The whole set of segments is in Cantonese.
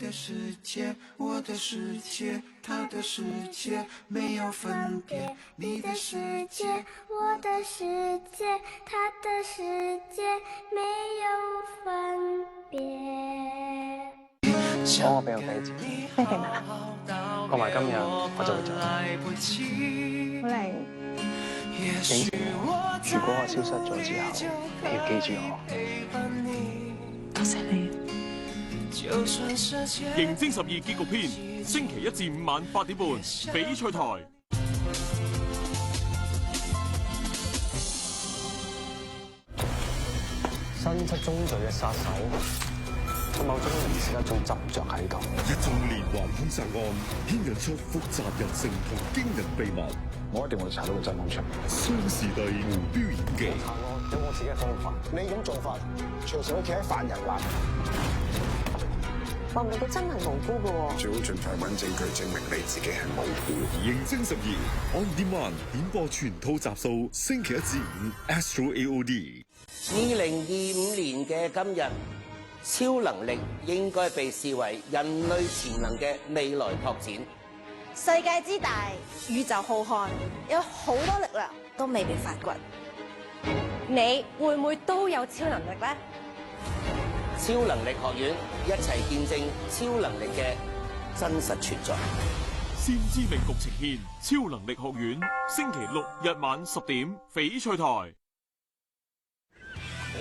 的世界，我的世界，他的世界没有分别。你的世界，我的世界，他的世界没有分別。幫我俾個地址，咩地方啊？過埋今日我就會走。好靚。記住我，如果我消失咗之後，你要記住我。多謝你。刑偵12結局篇，星期1至5晚8點半，翡翠台。新七宗罪嘅殺手，喺某種歷史一種執着喺度。一宗連環兇殺案牽引出複雜人性同驚人秘密。我一定會查到個真兇出嚟。雙視帝胡標演技。查案有我自己嘅方法，你咁做法，隨時會企喺犯人欄。話唔定佢真係無辜嘅喎。最好盡快揾證據證明你自己係無辜。刑偵12 On Demand 點播全套集數，星期1至5 Astro AOD。2025年嘅今日，超能力應該被視為人類潛能嘅未來拓展。世界之大，宇宙浩瀚，有好多力量都未被發掘。你會唔會都有超能力呢？超能力學院一齊見證超能力嘅真實存在。先知命局呈現超能力學院，星期6日晚10點，翡翠台。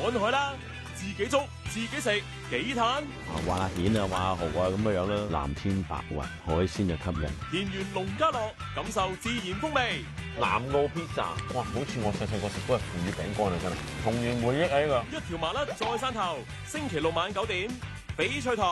趕海啦，自己捉自己食，幾嘆。畫下蜆啊，畫下蠔啊，咁樣樣啦。藍天白雲，海鮮就吸引。田園農家樂，感受自然風味。南澳披薩，哇，好似我細細個食嗰個腐乳餅乾啊，真係童年回憶啊呢個。一條麻甩在山頭，星期6晚9點，翡翠台。